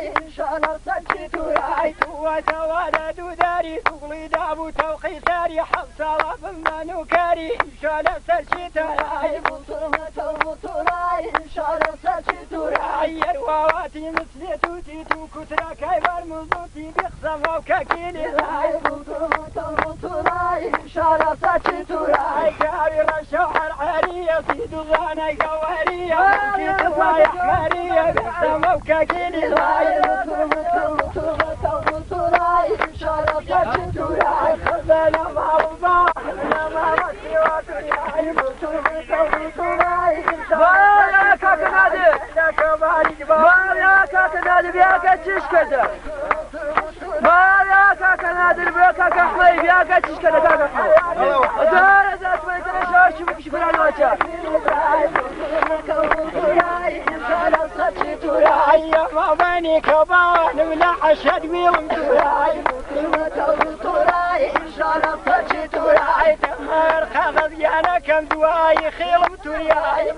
إن شاء الله سجيت وراي وتولد داري تقلي دابو توقي ساري حبسة وفما نكاري إن شاء الله سجيت وراي بطراي إن شاء الله سجيت وراي الوواتي مثل توتيتو كترة كيبر مزوتي بخصم وكاكيني راي بطراي إن شاء الله سجيت وراي كابر الشوحر عالية سيد غاني قوارية كيت الرايح مارية بخصم وكاكيني راي بطراي إن شاء الله سجيت وراي خذنا معروفة خذنا معروفة وطراي بطراي إن شاء الله يا كاكنادر بياك تشيش كذا يا كاكنادر بياك كحمي بياك تشيش كذا كاكحمي دار ذات ما يترشاش بكشف العنواتها يا ما بني كبان ولا عشد بيهم تراي إن شاء الله سجيت وراي تمر خذ يانا كم دواي خيل ترياي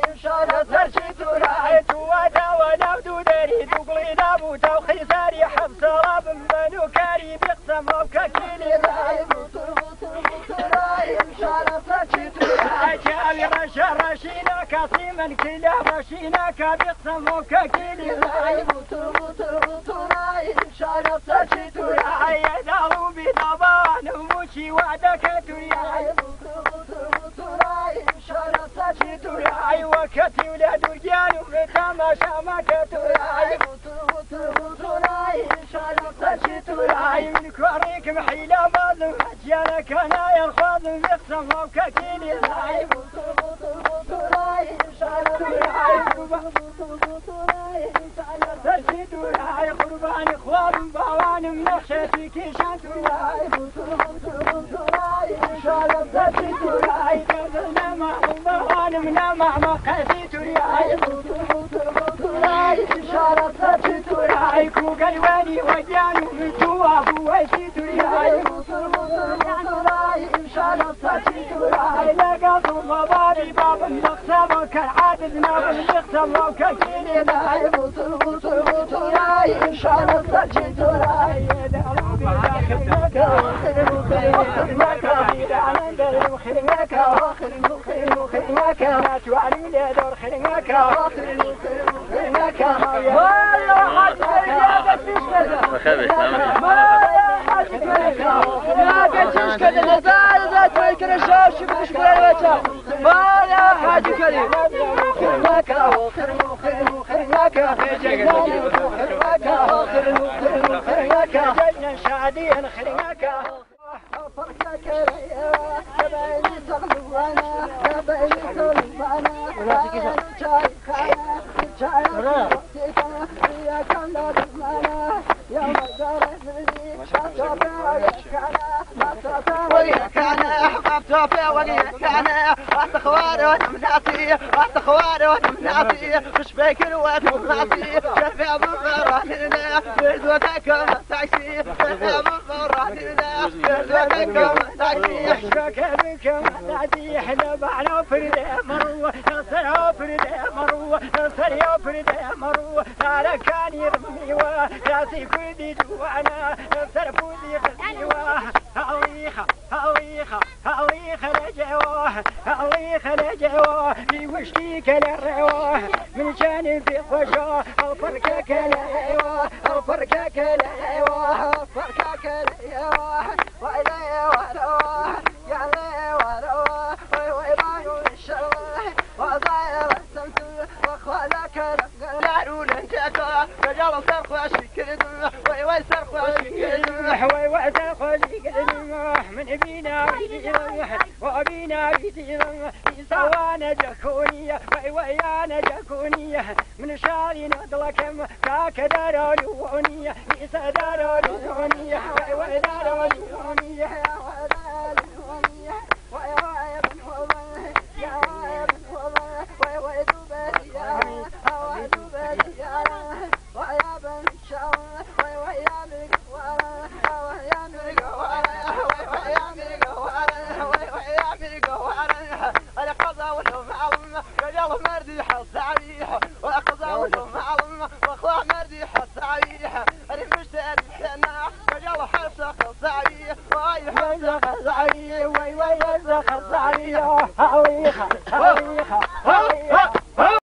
إن شاء الله سجيت وراي تودا ولا بدو داري تقلي دابو توخي ساري حبس راب بنو كاري بيقسم وكاكيني راي إن شاء الله سجيت وراي جابي رشينا كاسيما كلا رشينا كبيقسم وكاكيني راي إن شاء الله سجيت وراي دارو بدبان ومشي وعدك ترياي إن شاء الله سجيت وراي وكتي ولاد رجال ومتماشى ما كتراي إن شاء الله سجيت وراي من كوريك محيلة مظلم أجيالك أنا يرخاض بيقسم وكاكيني راي إن شاء الله سجيت وراي قربان إخوان باوان منخشتي كيشان وراي إن شاء الله سجيت وراي كذلنا مع باوان منا مع مقاسيت وراي إن شاء الله سجيت وراي كوك الواني وجانو من تواب ويسيت وراي إن شاء الله سجيت وراي لقاط مباري باب المقسم كالعادل ناب المقسم وكاكيني راي إن شاء الله سجيت وراي شادين خليناك فرقك يا تبعي تغلبنا تبعي تغلبنا جاي خانا جاي يا كان لازمنا يا مزارني وياك انا حببت في وياك انا رحت خواري وانا مناسي رحت خواري وانا مناسي مش فاكر وانا مناسي شايف ابو فرحنا بزوتك ما تعيشي شايف ابو فرحنا بزوتك ما تعيشي اشفاك بك ما تعدي احنا معنا فرده مروه نصر فرده مروه نصر يا فرده مروه لا كان يرمي وراسي كردي جوانا نصر فوزي خليوه هاليخه هاليخه هاليخه رجعوه هاليخه رجعوه في وشتيك للرواه من جانب خوشوه الفركك للرواه الفركك للرواه الفركك للرواه وإليه ورواه يا ليه ورواه ويبانوا الشرواه وظاهر السمس وخوالك لارون انتكا رجال سرخوا شكل وي سرخوا شكل وي سرخوا شكل من بينا بيتي وبينا بيتي سوانا جكونية ويانا جكونية من شاري نضلكم كاك دارو لونية إيسا دارو لونية ويدارو لونية رجال مردي حص عليه وأقضى وجه معلم صعيح المشتري سنة وجل حسق صعيح وي حسق صعيح وي حسق صعيح هاويخة هاويخة